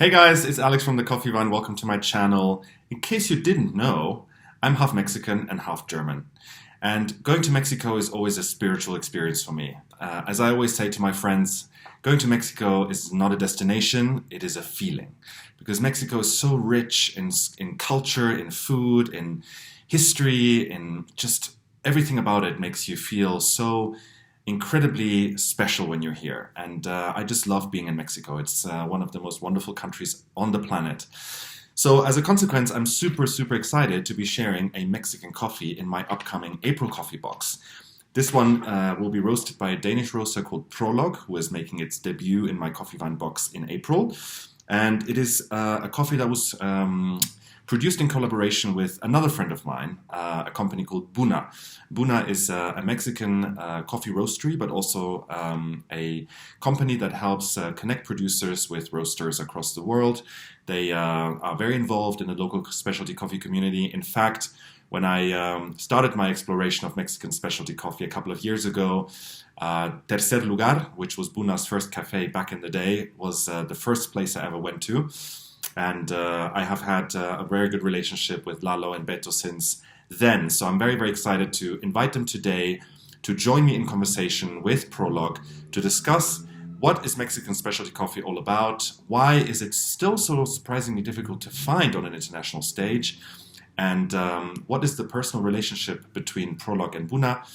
Hey guys, it's Alex from the Coffeevine. Welcome to my channel. In case you didn't know, I'm half Mexican and half German. And going to Mexico is always a spiritual experience for me. As I always say to my friends, going to Mexico is not a destination, it is a feeling. Because Mexico is so rich in culture, in food, in history, in just everything about it makes you feel so incredibly special when you're here. And I just love being in Mexico. It's one of the most wonderful countries on the planet. So as a consequence, I'm super excited to be sharing a Mexican coffee in my upcoming April coffee box. This one will be roasted by a Danish roaster called Prolog, who is making its debut in my Coffeevine box in April. And it is a coffee that was produced in collaboration with another friend of mine, a company called Buna. Buna is a Mexican coffee roastery, but also a company that helps connect producers with roasters across the world. They are very involved in the local specialty coffee community. In fact, when I started my exploration of Mexican specialty coffee a couple of years ago, Tercer Lugar, which was Buna's first cafe back in the day, was the first place I ever went to. And I have had a very good relationship with Lalo and Beto since then. So I'm very excited to invite them today to join me in conversation with Prolog to discuss what is Mexican specialty coffee all about, why is it still so surprisingly difficult to find on an international stage, and what is the personal relationship between Prolog and Buna,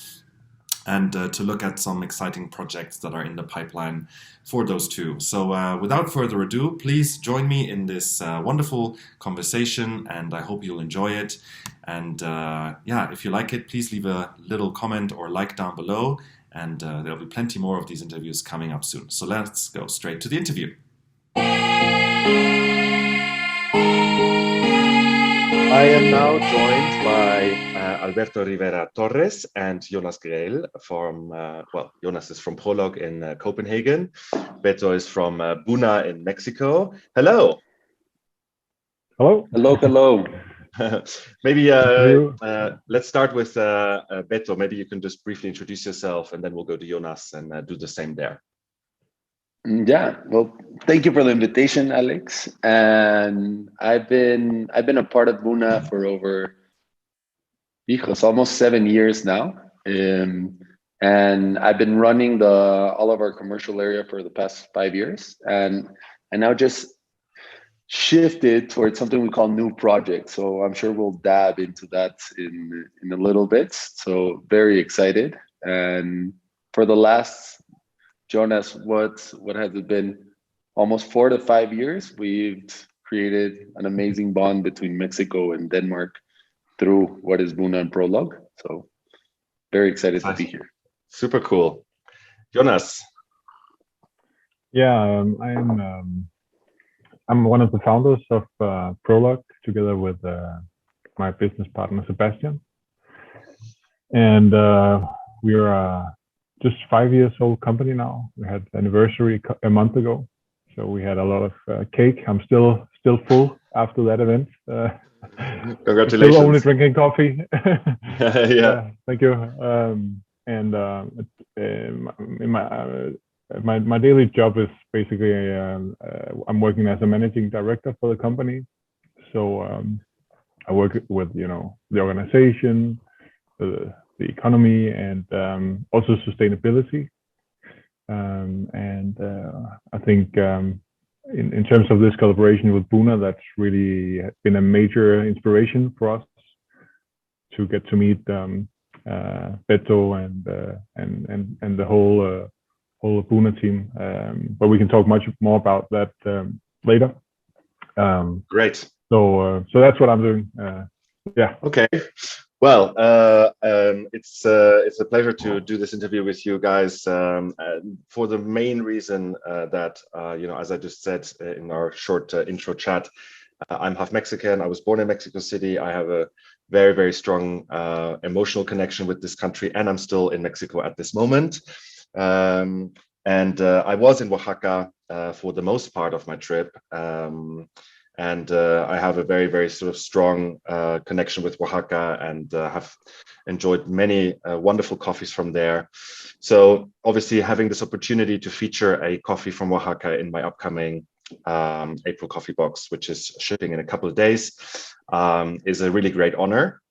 and to look at some exciting projects that are in the pipeline for those two. So without further ado, please join me in this wonderful conversation, and I hope you'll enjoy it. And yeah, if you like it, please leave a little comment or like down below, and there'll be plenty more of these interviews coming up soon. So let's go straight to the interview. I am now joined by Alberto Riviera-Torres and Jonas Gehl from, well, Jonas is from Prolog in Copenhagen. Beto is from Buna in Mexico. Hello. Hello. Hello. Maybe let's start with Beto. Maybe you can just briefly introduce yourself, and then we'll go to Jonas and do the same there. Yeah, well, thank you for the invitation, Alex. And I've been a part of Buna for over, almost 7 years now. And I've been running all of our commercial area for the past 5 years. And I now just shifted towards something we call new projects. So I'm sure we'll dab into that in a little bit. So very excited. And for the last, Jonas, what has it been? Almost 4 to 5 years, we've created an amazing bond between Mexico and Denmark through what is Buna and Prolog. So very excited to be here. Super cool. Jonas. Yeah, I'm one of the founders of Prolog, together with my business partner Sebastian, and we are just 5 years old company now. We had anniversary a month ago, so we had a lot of cake. I'm still full after that event. Congratulations. Still only drinking coffee. Yeah. Thank you. And in my daily job is basically I'm working as a managing director for the company. So I work with the organization, the economy, and also sustainability. And I think in terms of this collaboration with Buna, that's really been a major inspiration for us to get to meet Beto and the whole Buna team. But we can talk much more about that later. Great. So that's what I'm doing. Yeah. Okay. Well, it's a pleasure to do this interview with you guys for the main reason that as I just said in our short intro chat, I'm half Mexican. I was born in Mexico City. I have a very strong emotional connection with this country, and I'm still in Mexico at this moment. And I was in Oaxaca for the most part of my trip. And I have a very sort of strong connection with Oaxaca, and have enjoyed many wonderful coffees from there. So obviously having this opportunity to feature a coffee from Oaxaca in my upcoming April coffee box, which is shipping in a couple of days, is a really great honor.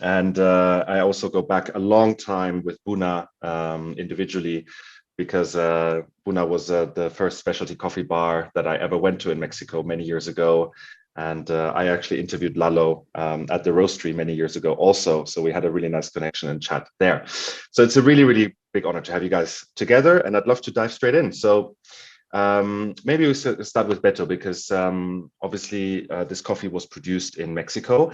And I also go back a long time with Buna individually, because Buna was the first specialty coffee bar that I ever went to in Mexico many years ago. And I actually interviewed Lalo at the roastery many years ago also. So we had a really nice connection and chat there. So it's a really, really big honor to have you guys together. And I'd love to dive straight in. So maybe we start with Beto, because obviously this coffee was produced in Mexico.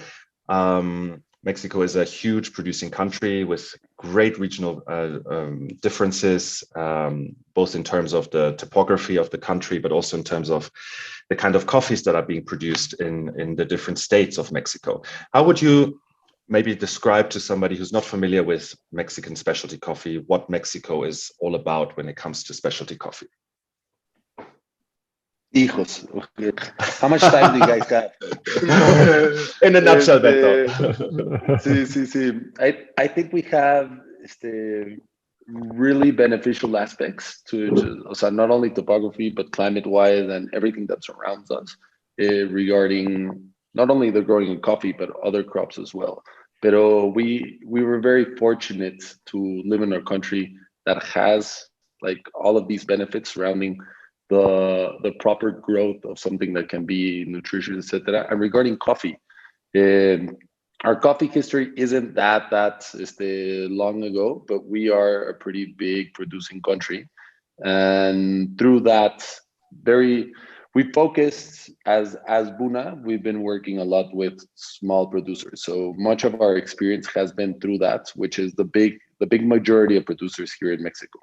Mexico is a huge producing country with great regional differences, both in terms of the topography of the country, but also in terms of the kind of coffees that are being produced in the different states of Mexico. How would you maybe describe to somebody who's not familiar with Mexican specialty coffee what Mexico is all about when it comes to specialty coffee? Hijos, how much time do you guys have? In a nutshell, Beto. I think we have really beneficial aspects to so not only topography, but climate-wise and everything that surrounds us regarding not only the growing of coffee, but other crops as well. But we were very fortunate to live in a country that has like all of these benefits surrounding the proper growth of something that can be nutritious, etc. And regarding coffee, our coffee history isn't that long ago, but we are a pretty big producing country, and through that, we focused as Buna. We've been working a lot with small producers, so much of our experience has been through that, which is the big majority of producers here in Mexico.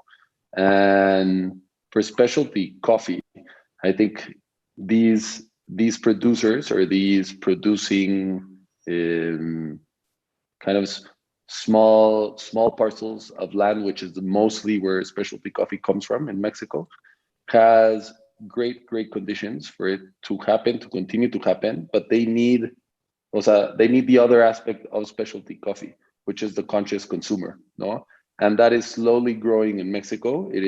And for specialty coffee, I think these producers, or these producing kind of small parcels of land, which is mostly where specialty coffee comes from in Mexico, has great conditions for it to happen, to continue to happen. But they need the other aspect of specialty coffee, which is the conscious consumer, no? And that is slowly growing in Mexico. It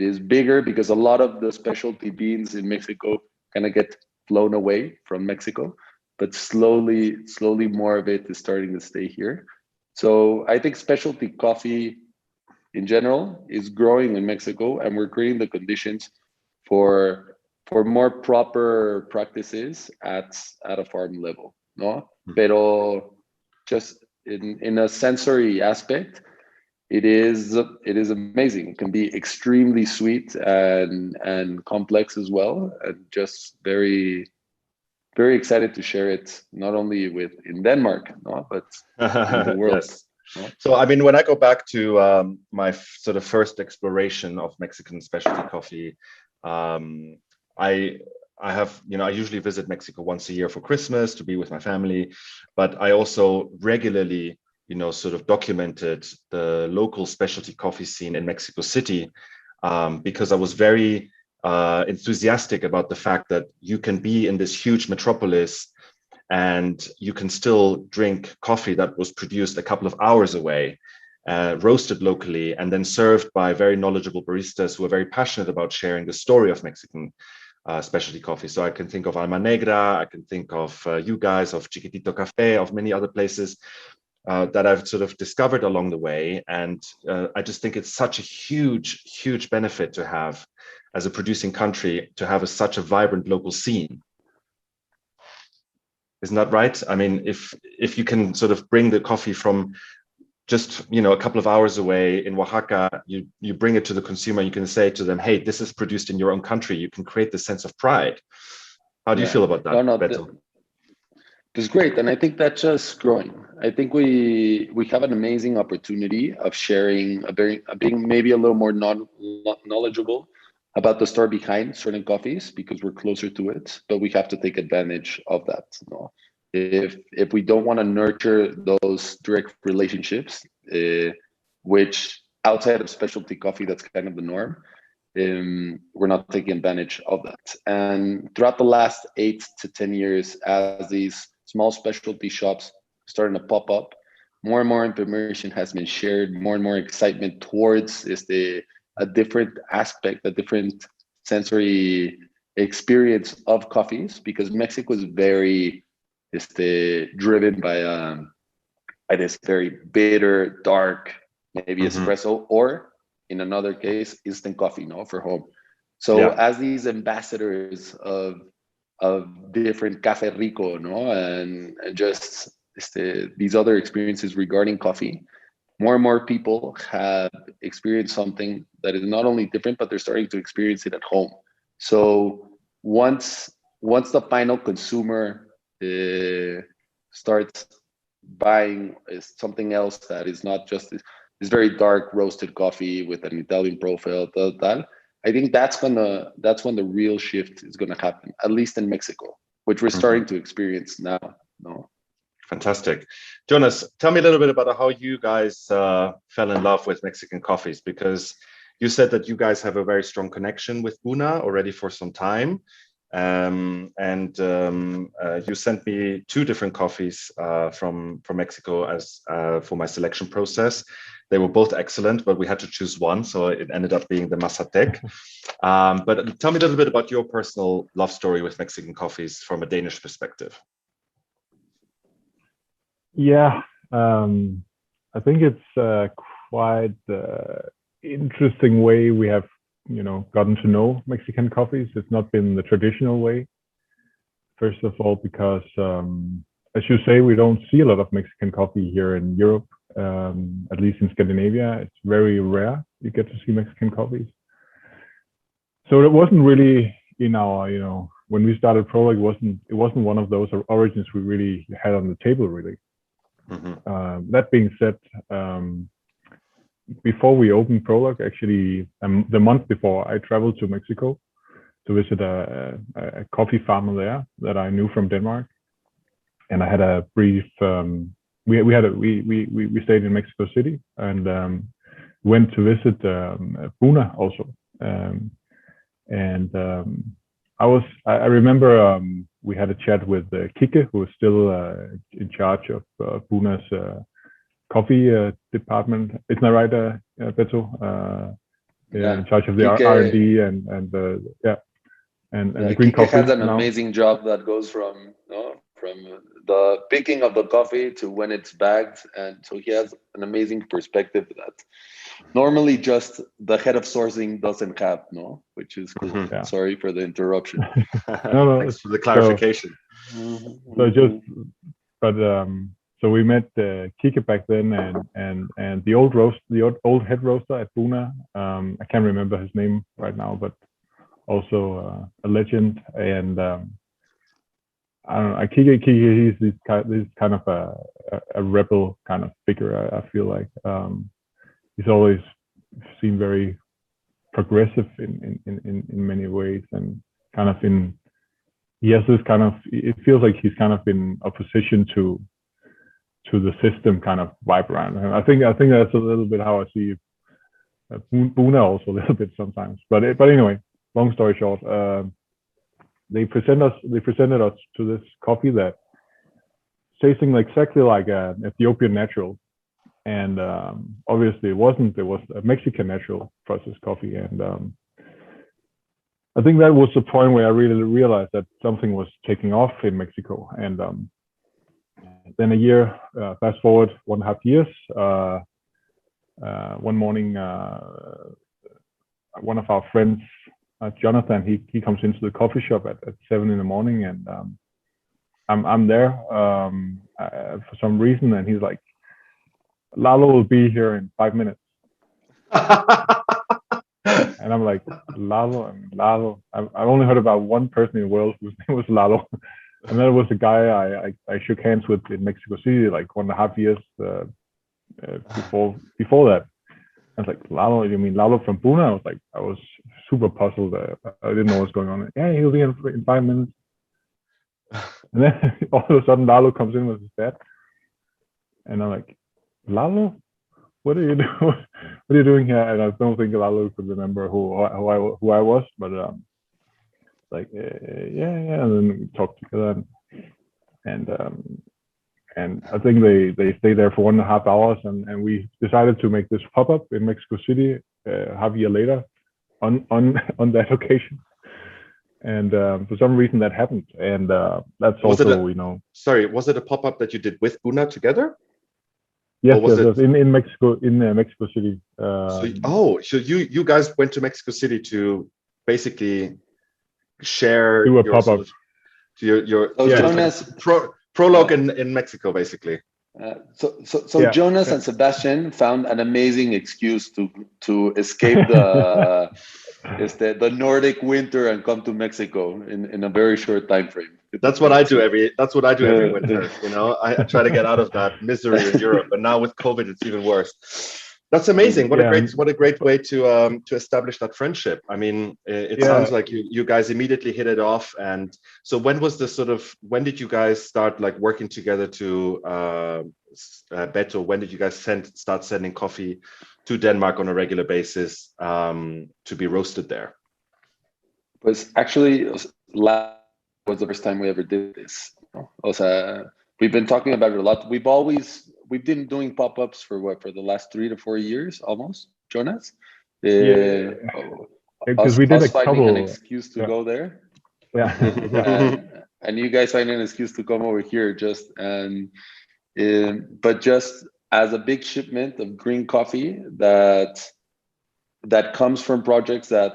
is bigger because a lot of the specialty beans in Mexico kind of get flown away from Mexico, but slowly more of it is starting to stay here. So I think specialty coffee in general is growing in Mexico, and we're creating the conditions for more proper practices at a farm level, no? Pero just in a sensory aspect, it is amazing. It can be extremely sweet and complex as well, and just very excited to share it, not only in Denmark, no, but in the world. Yes. No? So I mean, when I go back to my sort of first exploration of Mexican specialty coffee, I have, I usually visit Mexico once a year for Christmas to be with my family, but I also regularly sort of documented the local specialty coffee scene in Mexico City, because I was very enthusiastic about the fact that you can be in this huge metropolis and you can still drink coffee that was produced a couple of hours away, roasted locally, and then served by very knowledgeable baristas who are very passionate about sharing the story of Mexican specialty coffee. So I can think of Alma Negra, I can think of you guys, of Chiquitito Cafe, of many other places that I've sort of discovered along the way. And I just think it's such a huge benefit to have, as a producing country, to have such a vibrant local scene. Isn't that right? I mean, if you can sort of bring the coffee from just a couple of hours away in Oaxaca, you bring it to the consumer, you can say to them, hey, this is produced in your own country. You can create the sense of pride. How do you feel about that, Beto? It's great, and I think that's just growing. I think we have an amazing opportunity of sharing, being maybe a little more knowledgeable about the story behind certain coffees, because we're closer to it. But we have to take advantage of that. If we don't want to nurture those direct relationships, which outside of specialty coffee, that's kind of the norm, we're not taking advantage of that. And throughout the last 8 to 10 years, as these small specialty shops starting to pop up, more and more information has been shared, more and more excitement towards a different aspect, a different sensory experience of coffees, because Mexico is very driven by this very bitter, dark, maybe espresso, or in another case, instant coffee, for home. So as these ambassadors of different Café Rico, and just these other experiences regarding coffee, more and more people have experienced something that is not only different, but they're starting to experience it at home. So once the final consumer starts buying something else that is not just this very dark roasted coffee with an Italian profile, I think that's when the real shift is gonna happen, at least in Mexico, which we're starting to experience now. No. Fantastic. Jonas, tell me a little bit about how you guys fell in love with Mexican coffees, because you said that you guys have a very strong connection with Buna already for some time. You sent me 2 different coffees from Mexico as for my selection process. They were both excellent, but we had to choose one, so it ended up being the Mazatec. But tell me a little bit about your personal love story with Mexican coffees from a Danish perspective. Yeah, I think it's quite interesting way we have, gotten to know Mexican coffees. It's not been the traditional way. First of all, because as you say, we don't see a lot of Mexican coffee here in Europe, at least in Scandinavia. It's very rare you get to see Mexican coffees. So it wasn't really in our, when we started Prolog, it wasn't one of those origins we really had on the table, really. That being said, before we opened Prolog, actually, the month before, I traveled to Mexico to visit a coffee farmer there that I knew from Denmark, and I had a brief. We stayed in Mexico City and went to visit Buna also, I remember we had a chat with Kike, who was still in charge of Buna's coffee department. Isn't that right, Alberto? In charge of the R&D and the green coffee. Has an amazing job that goes from the picking of the coffee to when it's bagged, and so he has an amazing perspective that normally just the head of sourcing doesn't have, which is cool. Sorry for the interruption. No, thanks for the clarification. So we met Kike back then, and the old head roaster at Buna. I can't remember his name right now, but also a legend. And I don't know, Kike, he's this kind of a rebel kind of figure. I feel like he's always seemed very progressive in many ways, and kind of he has this kind of, it feels like he's kind of in opposition to the system kind of vibe around. And I think that's a little bit how I see Buna also a little bit sometimes. But anyway, long story short, they presented us to this coffee that tasting exactly like an Ethiopian natural, and obviously it wasn't. It was a Mexican natural processed coffee, and I think that was the point where I really realized that something was taking off in Mexico. And then a year, fast forward 1.5 years, one morning, one of our friends, Jonathan, he comes into the coffee shop at 7 in the morning, and I'm there for some reason, and he's like, Lalo will be here in 5 minutes. And I'm like, Lalo. I've only heard about one person in the world whose name was Lalo. And that was the guy I shook hands with in Mexico City, like 1.5 years before that. I was like, Lalo, you mean Lalo from Buna? I was super puzzled. I didn't know what's going on. Yeah, he'll be in 5 minutes. And then all of a sudden, Lalo comes in with his dad. And I'm like, Lalo, what are you doing? What are you doing here? And I don't think Lalo could remember who I was, but yeah, and then we talked together, and I think they stayed there for 1.5 hours, and we decided to make this pop-up in Mexico City half a year later on that occasion. and for some reason that happened, and that's Was it also, sorry, was it a pop-up that you did with Buna together? yes, was yes, in Mexico, in Mexico City. So you guys went to Mexico City to basically share Do a your pop-up. sort of your So Yeah. Jonas, Prolog in Mexico, basically. Yeah. Jonas and Sebastian found an amazing excuse to escape the Nordic winter and come to Mexico in a very short time frame. That's what I do every winter. I try to get out of that misery in Europe, and now with COVID, it's even worse. That's amazing. What a great way to establish that friendship. I mean, it sounds like you guys immediately hit it off. And so when did you guys start like working together to Beto? When did you guys start sending coffee to Denmark on a regular basis to be roasted there? Was actually last was the first time we ever did this. We've been talking about it a lot. We've been doing pop-ups for the last 3 to 4 years almost, Jonas. Yeah, because we did a finding an couple. excuse to go there. Yeah. and you guys find an excuse to come over here but just as a big shipment of green coffee that comes from projects that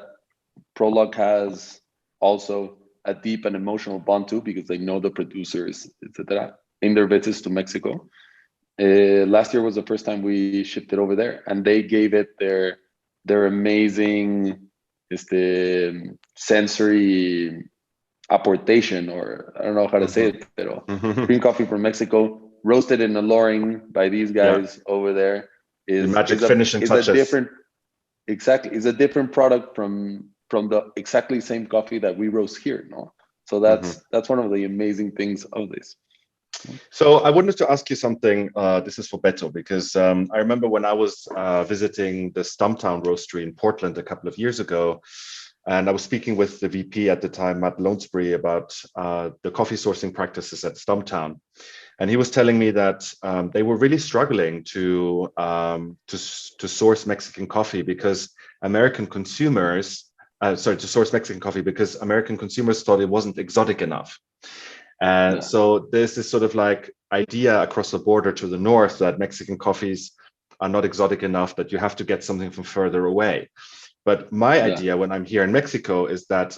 Prolog has also a deep and emotional bond to, because they know the producers, etc., in their visits to Mexico. Last year was the first time we shipped it over there, and they gave it their amazing sensory apportation, or I don't know how to say it, pero green coffee from Mexico, roasted in a loring by these guys over there, is the magic finishing touches. Is a different product from the exactly same coffee that we roast here, no? So that's one of the amazing things of this. So I wanted to ask you something. This is for Beto, because I remember when I was visiting the Stumptown Roastery in Portland a couple of years ago, and I was speaking with the VP at the time, Matt Lonesbury, about the coffee sourcing practices at Stumptown. And he was telling me that they were really struggling to source Mexican coffee because American consumers, to source Mexican coffee because American consumers thought it wasn't exotic enough. And so there's this sort of like idea across the border to the north that Mexican coffees are not exotic enough, that you have to get something from further away. But my idea when I'm here in Mexico is that,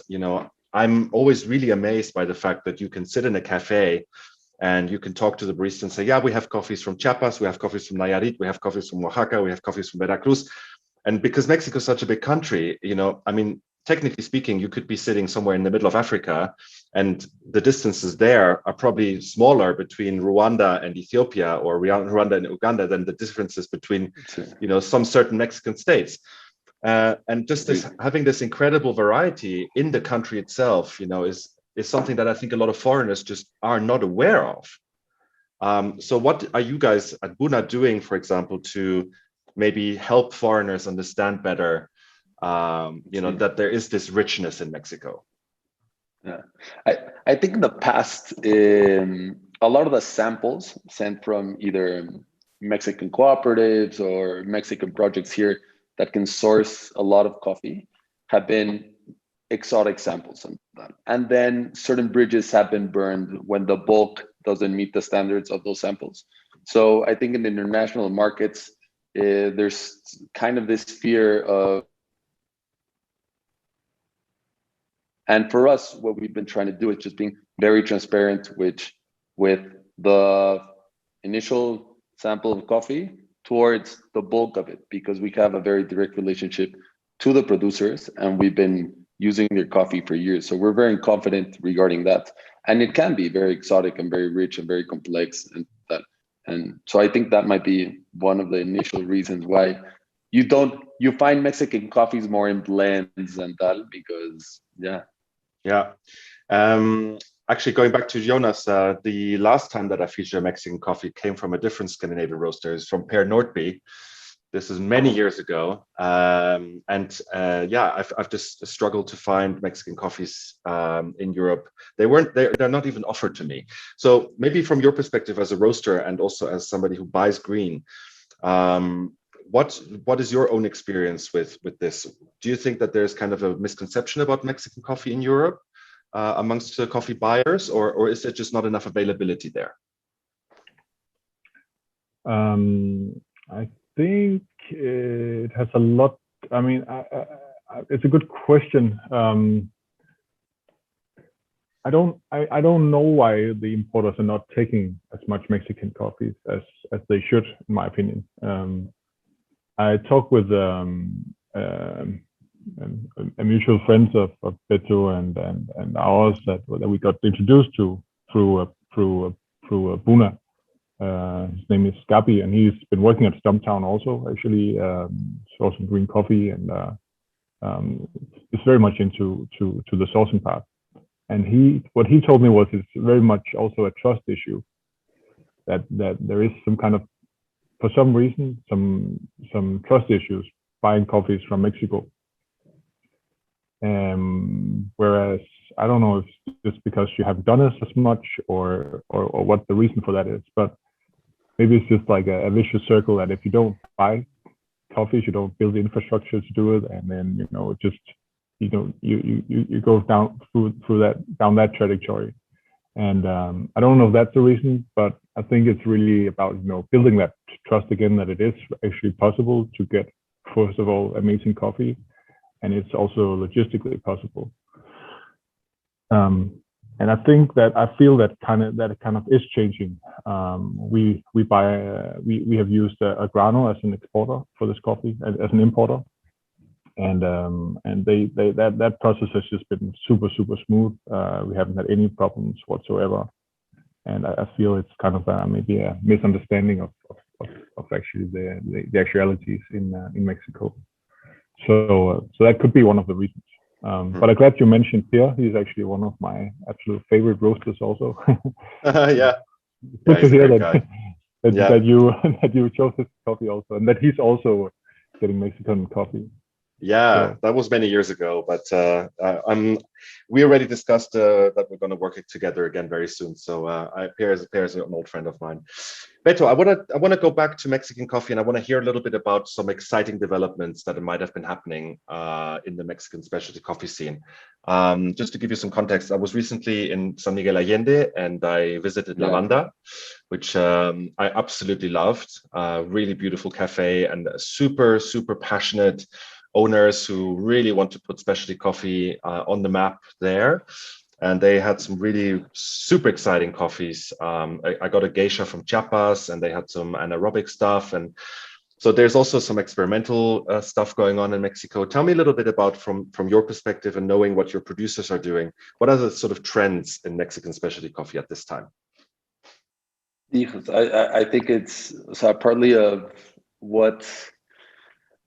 I'm always really amazed by the fact that you can sit in a cafe and you can talk to the barista and say, yeah, we have coffees from Chiapas, we have coffees from Nayarit, we have coffees from Oaxaca, we have coffees from Veracruz. And because Mexico is such a big country, technically speaking, you could be sitting somewhere in the middle of Africa, and the distances there are probably smaller between Rwanda and Ethiopia, or Rwanda and Uganda, than the differences between, some certain Mexican states. And just having this incredible variety in the country itself, is something that I think a lot of foreigners just are not aware of. So what are you guys at Buna doing, for example, to maybe help foreigners understand better, that there is this richness in Mexico? Yeah, I think in the past, a lot of the samples sent from either Mexican cooperatives or Mexican projects here that can source a lot of coffee have been exotic samples, and then certain bridges have been burned when the bulk doesn't meet the standards of those samples. So I think in the international markets, there's kind of this fear of, and for us, what we've been trying to do is just being very transparent with the initial sample of coffee towards the bulk of it, because we have a very direct relationship to the producers, and we've been using their coffee for years. So we're very confident regarding that. And it can be very exotic and very rich and very complex. And so I think that might be one of the initial reasons why you find Mexican coffees more in blends and tal, because actually, going back to Jonas, the last time that I featured Mexican coffee came from a different Scandinavian roaster. It's from Per Nordby. This is many years ago, I've just struggled to find Mexican coffees in Europe. They're not even offered to me. So maybe from your perspective as a roaster and also as somebody who buys green, what is your own experience with this? Do you think that there's kind of a misconception about Mexican coffee in Europe, amongst the coffee buyers, or is there just not enough availability there? I think it has a lot. I mean, it's a good question. I don't know why the importers are not taking as much Mexican coffees as they should, in my opinion. I talked with a mutual friends of Beto and ours that we got introduced to through Buna. His name is Gabi, and he's been working at Stumptown also, actually, sourcing green coffee, and is very much into the sourcing part. And what he told me was it's very much also a trust issue, that there is some kind of, for some reason, some trust issues buying coffees from Mexico. Whereas I don't know if it's because you haven't done this as much or what the reason for that is, but maybe it's just like a vicious circle that if you don't buy coffees, you don't build the infrastructure to do it, and then it just you go down that trajectory. And I don't know if that's the reason, but I think it's really about building that trust again, that it is actually possible to get, first of all, amazing coffee, and it's also logistically possible. And I think that I feel that kind of is changing. We have used a Grano as an exporter for this coffee, as an importer, and that process has just been super smooth. We haven't had any problems whatsoever, and I feel it's kind of maybe a misunderstanding of actually the actualities in Mexico. So that could be one of the reasons. But I'm glad you mentioned Pierre. He's actually one of my absolute favorite roasters also. Yeah. Good to hear that you chose his coffee also, and that he's also getting Mexican coffee. Yeah, So that was many years ago, but we already discussed that we're going to work together again very soon. So Pierre is an old friend of mine. Beto, I want to go back to Mexican coffee, and I want to hear a little bit about some exciting developments that might have been happening in the Mexican specialty coffee scene. Just to give you some context, I was recently in San Miguel Allende, and I visited La Banda, which I absolutely loved. Really beautiful cafe, and super passionate owners who really want to put specialty coffee on the map there. And they had some really super exciting coffees. I got a geisha from Chiapas, and they had some anaerobic stuff. And so there's also some experimental stuff going on in Mexico. Tell me a little bit about, from your perspective and knowing what your producers are doing, what are the sort of trends in Mexican specialty coffee at this time? I think it's partly of what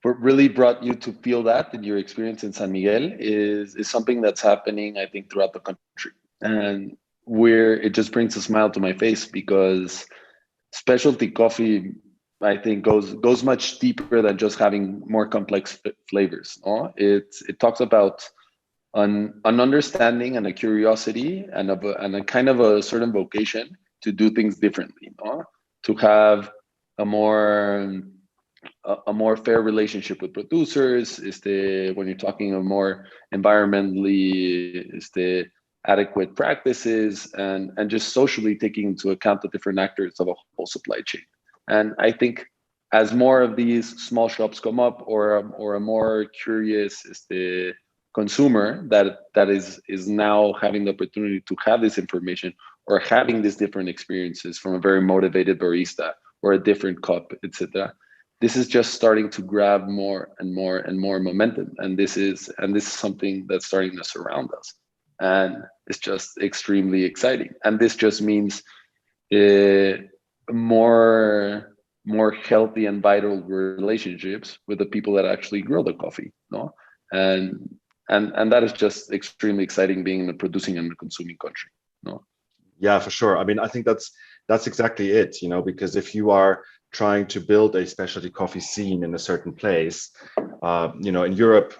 really brought you to feel that in your experience in San Miguel is something that's happening, I think, throughout the country, and where it just brings a smile to my face, because specialty coffee, I think, goes much deeper than just having more complex flavors. No? It talks about an understanding and a curiosity and a kind of a certain vocation to do things differently. No? To have a more fair relationship with producers, when you're talking of more environmentally adequate practices, and just socially taking into account the different actors of a whole supply chain. And I think as more of these small shops come up, or a more curious consumer that is now having the opportunity to have this information, or having these different experiences from a very motivated barista or a different cup, etc. This is just starting to grab more and more and more momentum, and this is something that's starting to surround us, and it's just extremely exciting. And this just means more healthy and vital relationships with the people that actually grow the coffee, no? And that is just extremely exciting, being in a producing and a consuming country, no? Yeah, for sure. I mean, I think that's exactly it, because if you are trying to build a specialty coffee scene in a certain place, in Europe,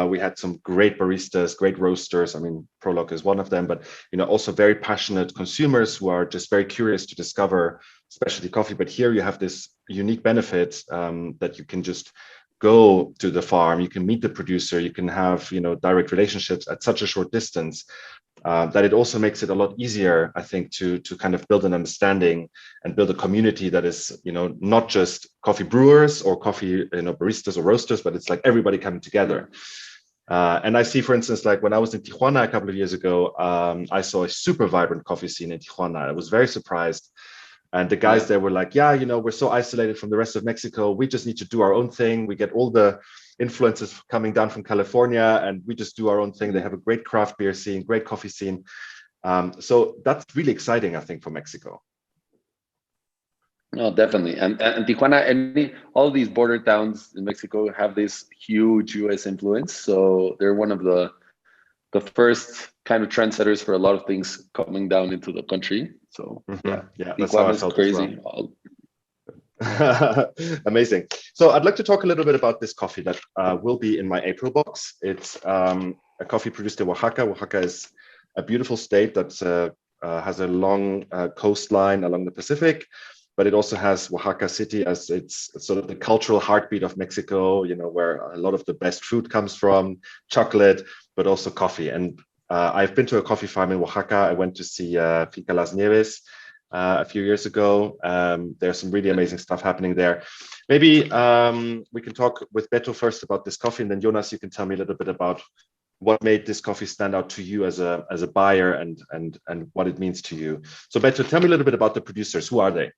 we had some great baristas, great roasters. I mean, Prolog is one of them, but also very passionate consumers who are just very curious to discover specialty coffee. But here you have this unique benefit that you can just go to the farm, you can meet the producer, you can have direct relationships at such a short distance. that it also makes it a lot easier, I think, to kind of build an understanding and build a community that is, not just coffee brewers or coffee, baristas or roasters, but it's like everybody coming together. And I see, for instance, like when I was in Tijuana a couple of years ago, I saw a super vibrant coffee scene in Tijuana. I was very surprised. And the guys there were like, yeah, we're so isolated from the rest of Mexico. We just need to do our own thing. We get all the influences coming down from California and we just do our own thing. They have a great craft beer scene, great coffee scene. So that's really exciting, I think, for Mexico. No, definitely. And Tijuana and all these border towns in Mexico have this huge US influence. So they're one of the first kind of trendsetters for a lot of things coming down into the country. So yeah, that's how I felt crazy. Amazing. So I'd like to talk a little bit about this coffee that will be in my April box. It's a coffee produced in Oaxaca. Oaxaca is a beautiful state that has a long coastline along the Pacific, but it also has Oaxaca City as its sort of the cultural heartbeat of Mexico, where a lot of the best food comes from, chocolate, but also coffee. And I've been to a coffee farm in Oaxaca. I went to see Finca Las Nieves a few years ago. There's some really amazing stuff happening there. Maybe we can talk with Beto first about this coffee, and then Jonas, you can tell me a little bit about what made this coffee stand out to you as a buyer and what it means to you. So Beto, tell me a little bit about the producers. Who are they?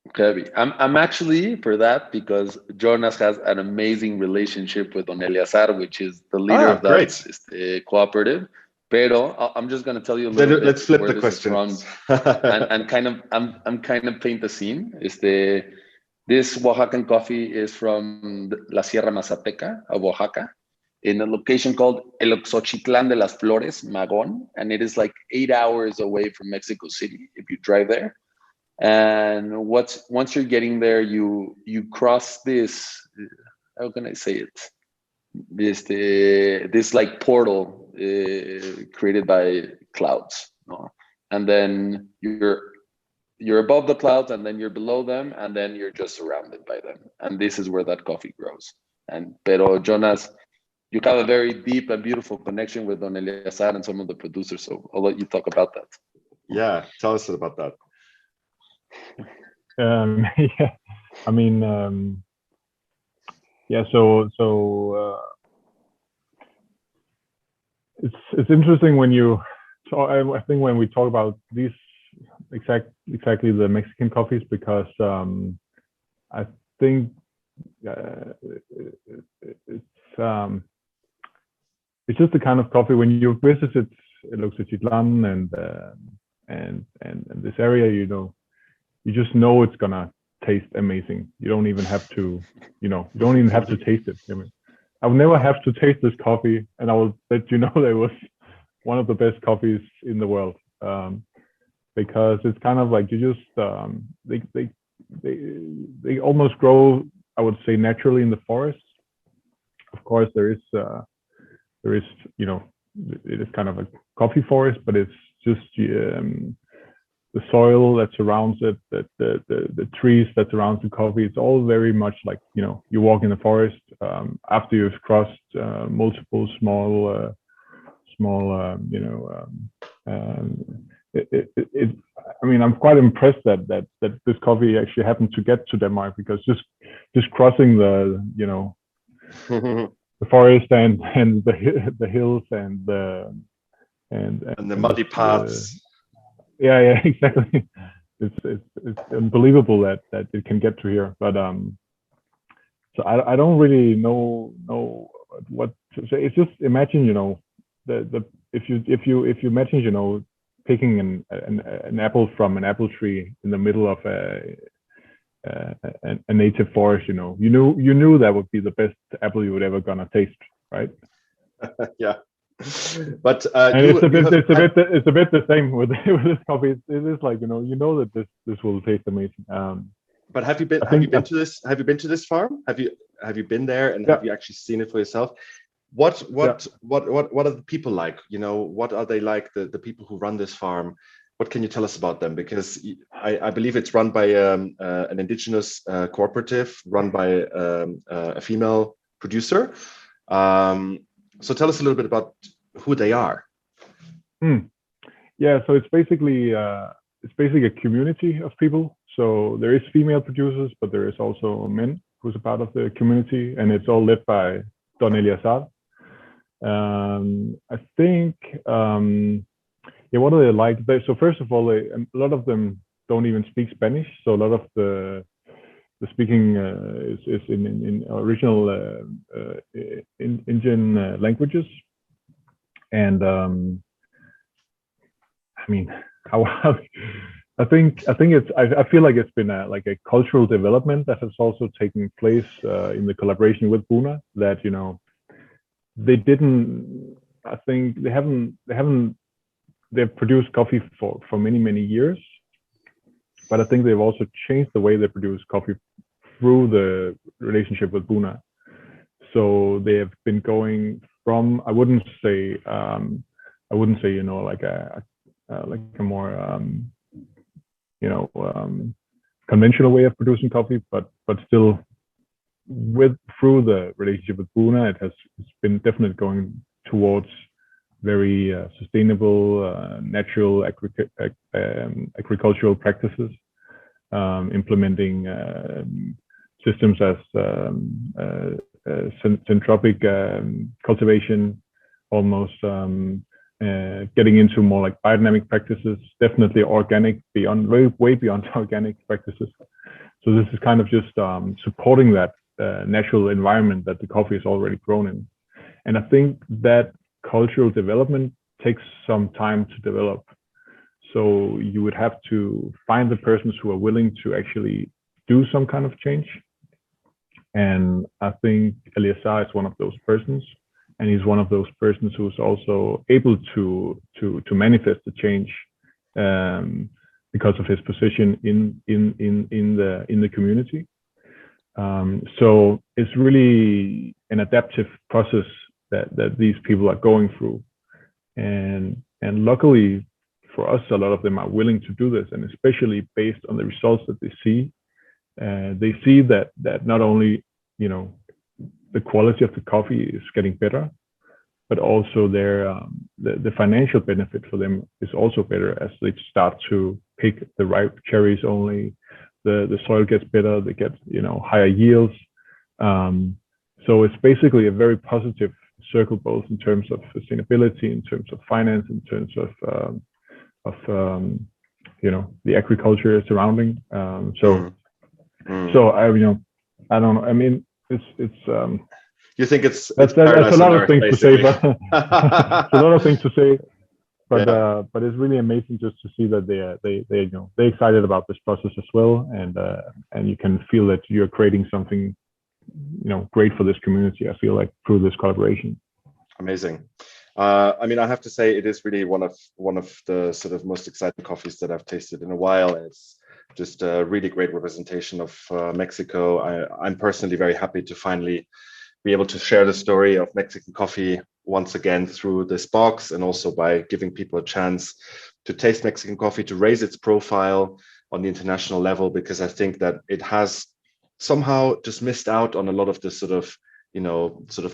Okay, I'm actually for that because Jonas has an amazing relationship with Don Eleazar, which is the leader of that cooperative. Pero I'm just going to tell you a little bit. Let's flip the questions and kind of I'm kind of paint the scene. This Oaxacan coffee is from La Sierra Mazateca of Oaxaca, in a location called El Xochitlán de las Flores, Magón, and it is like 8 hours away from Mexico City if you drive there. And once you're getting there, you cross this, how can I say it? This like portal created by clouds, and then you're above the clouds, and then you're below them, and then you're just surrounded by them. And this is where that coffee grows. Pero Jonas, you have a very deep and beautiful connection with Don Eleazar and some of the producers, so I'll let you talk about that. Yeah, tell us about that. Yeah, I mean, yeah. So it's interesting when you talk. I think when we talk about these exactly the Mexican coffees, because I think it's just the kind of coffee when you visit El Xochitlán and this area, you just know it's gonna taste amazing. You don't even have to, you don't even have to taste it. I will never have to taste this coffee, and I will let you know that it was one of the best coffees in the world, because it's kind of like you just they almost grow, I would say, naturally in the forest. Of course, there is it is kind of a coffee forest, but it's just the soil that surrounds it, the trees that surrounds the coffee. It's all very much like, you walk in the forest after you've crossed multiple small I mean, I'm quite impressed that this coffee actually happened to get to Denmark, because just crossing the forest and the hills and the muddy paths. Yeah, exactly. It's unbelievable that it can get to here. But so I don't really know what to say. It's just imagine, if you imagine, picking an apple from an apple tree in the middle of a native forest, you knew that would be the best apple you would ever gonna taste, right? Yeah. But it's a bit the same with this coffee. It is like, that this will taste amazing. But have you been to this farm? Have you been there, and have you actually seen it for yourself? What are the people like? What are they like, the people who run this farm? What can you tell us about them? Because I believe it's run by an indigenous cooperative, run by a female producer. So tell us a little bit about who they are. Mm. Yeah, so it's basically a community of people. So there is female producers, but there is also men who's a part of the community, and it's all led by Don Eliazar. I think, yeah, what do they like? So first of all, a lot of them don't even speak Spanish. So a lot of the speaking is in original Indian languages, and I mean, how I feel like it's been like a cultural development that has also taken place in the collaboration with Buna. That they didn't. I think they've produced coffee for many years, but I think they've also changed the way they produce coffee through the relationship with Buna. So they have been going from, I wouldn't say like a more conventional way of producing coffee, but still through the relationship with Buna, it's been definitely going towards very sustainable, natural agricultural practices, implementing systems as centropic cultivation, almost getting into more like biodynamic practices, definitely organic, way beyond organic practices. So this is kind of just supporting that natural environment that the coffee is already grown in. And I think that cultural development takes some time to develop. So you would have to find the persons who are willing to actually do some kind of change. And I think Eliazar is one of those persons. And he's one of those persons who's also able to manifest the change because of his position in the community. So it's really an adaptive process that these people are going through, and luckily for us, a lot of them are willing to do this, and especially based on the results that they see. They see that not only the quality of the coffee is getting better, but also the financial benefit for them is also better as they start to pick the ripe cherries only. The soil gets better, they get higher yields. So it's basically a very positive circle, both in terms of sustainability, in terms of finance, in terms of the agriculture surrounding. So I don't know. I mean, it's you think that's a lot of things to say, but it's a lot of things to say. But yeah. But it's really amazing just to see that they're excited about this process as well, and you can feel that you're creating something great for this community. I feel like through this collaboration. Amazing. I mean, I have to say it is really one of the sort of most exciting coffees that I've tasted in a while, and it's just a really great representation of Mexico. I'm personally very happy to finally be able to share the story of Mexican coffee once again through this box, and also by giving people a chance to taste Mexican coffee, to raise its profile on the international level, because I think that it has somehow just missed out on a lot of the sort of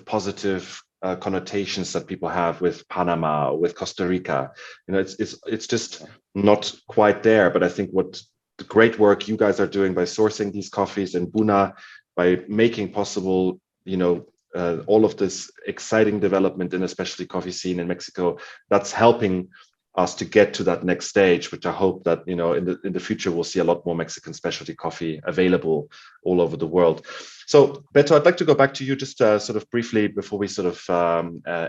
positive connotations that people have with Panama or with Costa Rica. It's just not quite there. But I think what the great work you guys are doing by sourcing these coffees in Buna, by making possible all of this exciting development in especially coffee scene in Mexico, that's helping us to get to that next stage, which I hope that in the future we'll see a lot more Mexican specialty coffee available all over the world. So Beto, I'd like to go back to you just sort of briefly before we sort of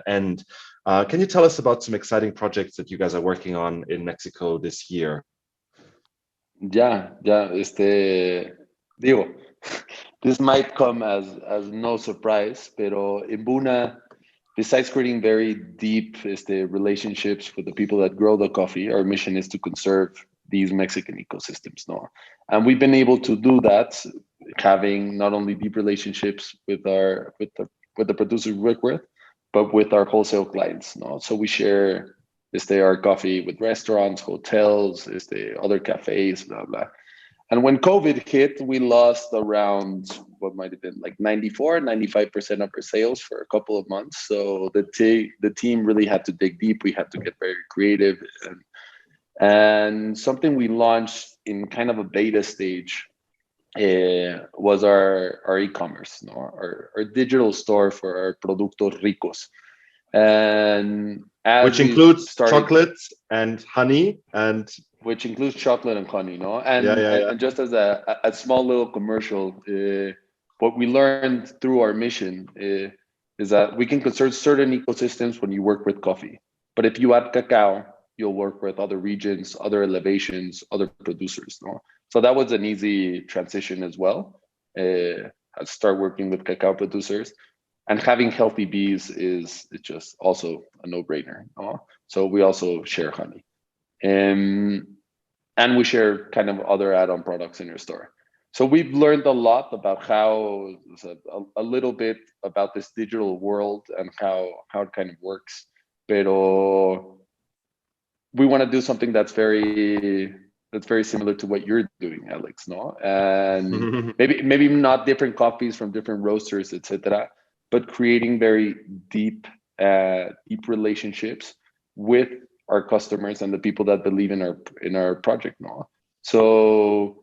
end. Can you tell us about some exciting projects that you guys are working on in Mexico this year? Yeah, digo, this might come as no surprise, pero in Buna, besides creating very deep relationships with the people that grow the coffee, our mission is to conserve these Mexican ecosystems. No, and we've been able to do that, having not only deep relationships with the producers we work with, but with our wholesale clients. No, so we share our coffee with restaurants, hotels, other cafes, blah blah. And when COVID hit, we lost around what might have been like 95% of our sales for a couple of months. So the team really had to dig deep. We had to get very creative. And something we launched in kind of a beta stage was our e-commerce, our digital store for our productos ricos. And which includes chocolates and honey and which includes chocolate and honey, and and just as a small little commercial, what we learned through our mission is that we can conserve certain ecosystems when you work with coffee, but if you add cacao, you'll work with other regions, other elevations, other producers. So that was an easy transition as well. Start working with cacao producers. And having healthy bees is just also a no-brainer. So we also share honey. And we share kind of other add-on products in your store. So we've learned a lot about how, a little bit about this digital world and how it kind of works. Pero we want to do something that's very similar to what you're doing, Alex, And maybe not different coffees from different roasters, etc., but creating very deep relationships with our customers and the people that believe in our project. So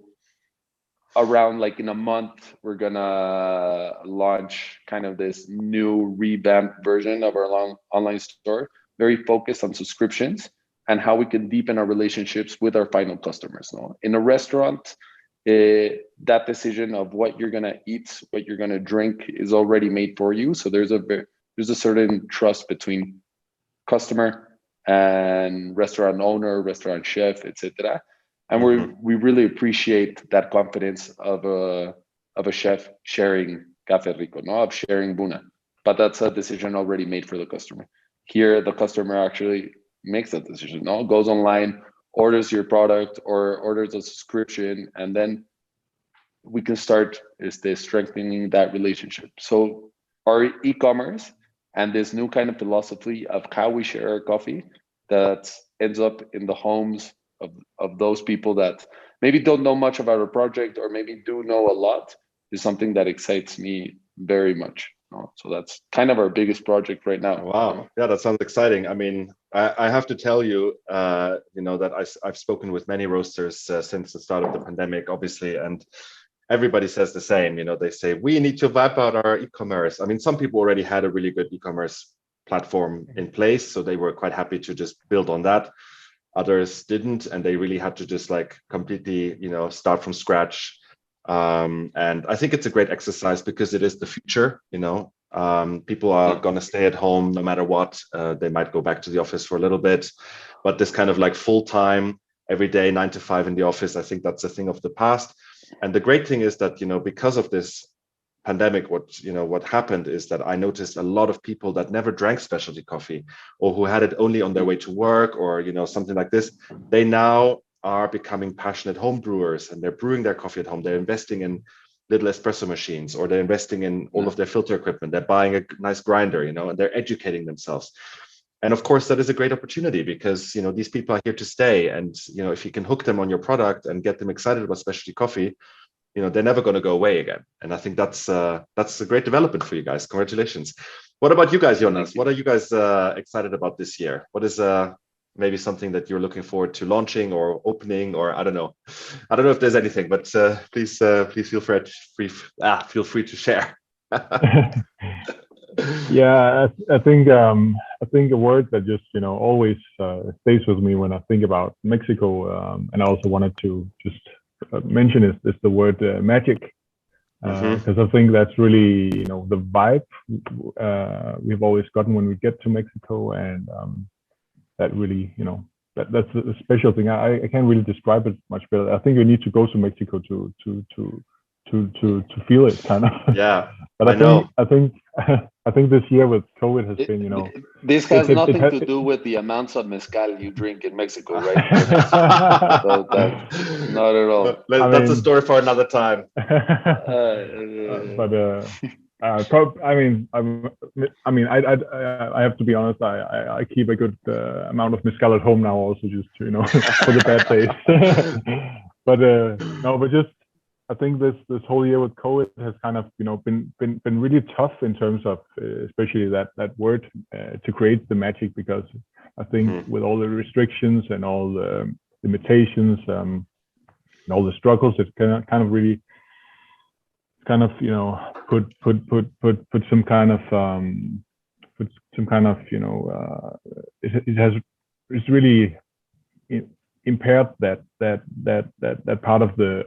around like in a month, we're gonna launch kind of this new revamped version of our online store, very focused on subscriptions and how we can deepen our relationships with our final customers. In a restaurant, that decision of what you're gonna eat, what you're gonna drink is already made for you. So there's a certain trust between customer and restaurant owner, restaurant chef, etc. And we really appreciate that confidence of a chef sharing Café Rico, of sharing Buna. But that's a decision already made for the customer. Here, the customer actually makes that decision. Goes online, orders your product or orders a subscription, and then we can start strengthening that relationship. So our e-commerce and this new kind of philosophy of how we share our coffee that ends up in the homes of those people that maybe don't know much about our project or maybe do know a lot is something that excites me very much. So that's kind of our biggest project right now. Wow. Yeah, that sounds exciting. I mean, I have to tell you, that I've spoken with many roasters since the start of the pandemic, obviously, and everybody says the same. They say, we need to wipe out our e-commerce. I mean, some people already had a really good e-commerce platform in place, so they were quite happy to just build on that. Others didn't, and they really had to just like completely, start from scratch. And I think it's a great exercise because it is the future. People are going to stay at home no matter what. They might go back to the office for a little bit, but this kind of like full-time, every day, 9 to 5 in the office, I think that's a thing of the past. And the great thing is that, because of this pandemic, what happened is that I noticed a lot of people that never drank specialty coffee or who had it only on their way to work or, something like this. They now are becoming passionate home brewers and they're brewing their coffee at home. They're investing in little espresso machines or they're investing in all of their filter equipment. They're buying a nice grinder, and they're educating themselves. And of course, that is a great opportunity because, these people are here to stay. And, if you can hook them on your product and get them excited about specialty coffee, they're never going to go away again. And I think that's a great development for you guys. Congratulations. What about you guys, Jonas? What are you guys excited about this year? What is maybe something that you're looking forward to launching or opening, or I don't know if there's anything, but please feel free to share. Yeah, I think a word that just always stays with me when I think about Mexico, and I also wanted to just mention is the word magic, because I think that's really the vibe we've always gotten when we get to Mexico, and that really that's a special thing. I can't really describe it much better. I think you need to go to Mexico to feel it, kind of. Yeah, but I think this year with COVID has been, This has nothing to do with the amounts of mezcal you drink in Mexico, right? Not at all. That's a story for another time. I have to be honest. I keep a good amount of mezcal at home now, also just for the bad days. but no, but just I think this whole year with COVID has kind of been really tough in terms of especially that word to create the magic, because I think with all the restrictions and all the limitations and all the struggles, it kind of really put some kind of it's really impaired that part of the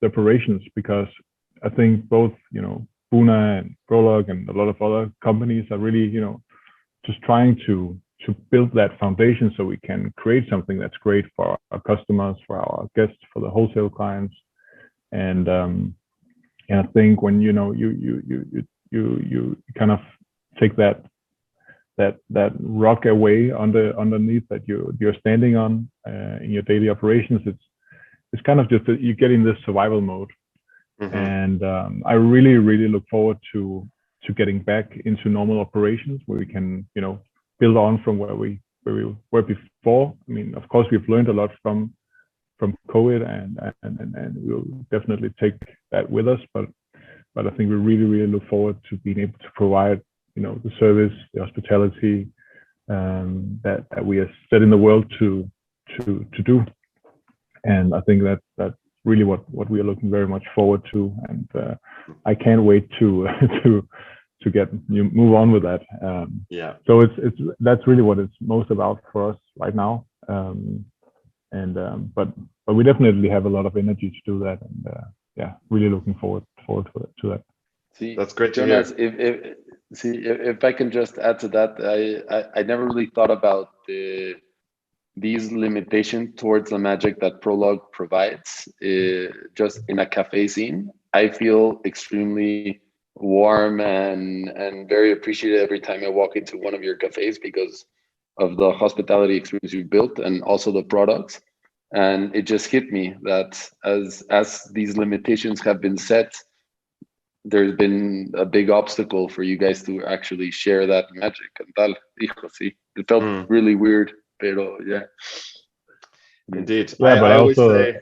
operations, because I think both Buna and Prolog and a lot of other companies are really just trying to build that foundation so we can create something that's great for our customers, for our guests, for the wholesale clients. And I think when you kind of take that rock away underneath that you're standing on in your daily operations, it's kind of just that you get in this survival mode. And I really look forward to getting back into normal operations where we can build on from where we were before. I mean, of course, we've learned a lot from COVID, and we'll definitely take that with us. But I think we really look forward to being able to provide the service, the hospitality that we are set in the world to do. And I think that's really what we are looking very much forward to. And I can't wait to move on with that. So that's really what it's most about for us right now. But we definitely have a lot of energy to do that, and really looking forward to that. See, that's great to Jonas, hear. If I can just add to that, I never really thought about these limitations towards the magic that Prolog provides. Just in a cafe scene, I feel extremely warm and very appreciative every time I walk into one of your cafes because of the hospitality experience you built and also the products. And it just hit me that as these limitations have been set, there's been a big obstacle for you guys to actually share that magic. It felt really weird, pero yeah. Indeed. Yeah, but I always also say,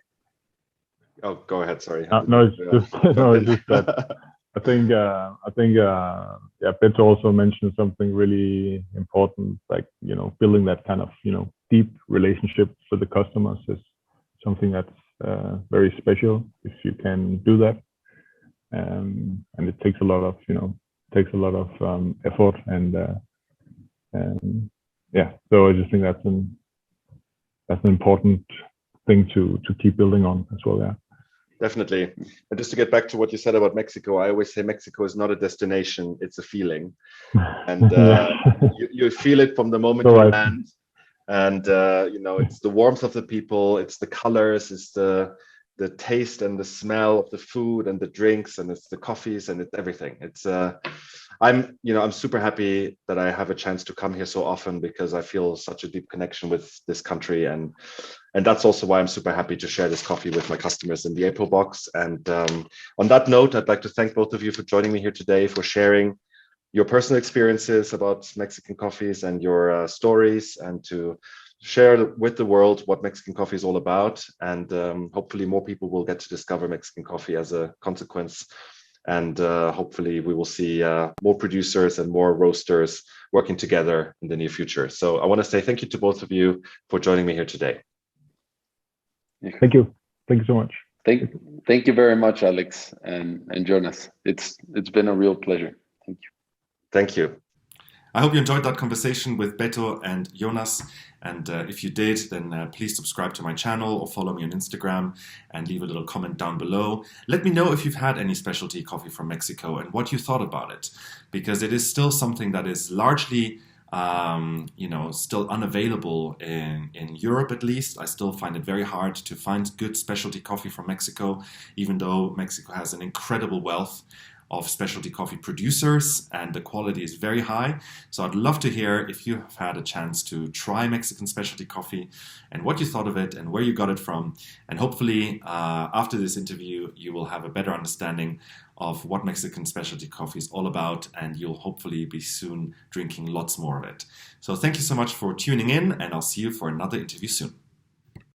oh, go ahead. Sorry. It's just that I think Beto also mentioned something really important, like building that kind of deep relationship with the customers is something that's very special if you can do that. And it takes a lot of effort, and so I just think that's an important thing to keep building on as well. Definitely. And just to get back to what you said about Mexico, I always say Mexico is not a destination, it's a feeling. And you feel it from the moment you land. And it's the warmth of the people, it's the colors, it's the taste and the smell of the food and the drinks, and it's the coffees, and it's everything. It's I'm super happy that I have a chance to come here so often, because I feel such a deep connection with this country, and that's also why I'm super happy to share this coffee with my customers in the April box. And on that note, I'd like to thank both of you for joining me here today, for sharing your personal experiences about Mexican coffees and your stories, and to share with the world what Mexican coffee is all about. And hopefully more people will get to discover Mexican coffee as a consequence. And hopefully we will see more producers and more roasters working together in the near future. So I want to say thank you to both of you for joining me here today. Thank you. Thank you so much. Thank you very much, Alex and Jonas. It's been a real pleasure. Thank you. Thank you. I hope you enjoyed that conversation with Beto and Jonas. And if you did, then please subscribe to my channel or follow me on Instagram and leave a little comment down below. Let me know if you've had any specialty coffee from Mexico and what you thought about it, because it is still something that is largely still unavailable in Europe, at least. I still find it very hard to find good specialty coffee from Mexico, even though Mexico has an incredible wealth of specialty coffee producers and the quality is very high. So I'd love to hear if you have had a chance to try Mexican specialty coffee and what you thought of it and where you got it from. And hopefully after this interview, you will have a better understanding of what Mexican specialty coffee is all about, and you'll hopefully be soon drinking lots more of it. So thank you so much for tuning in, and I'll see you for another interview soon.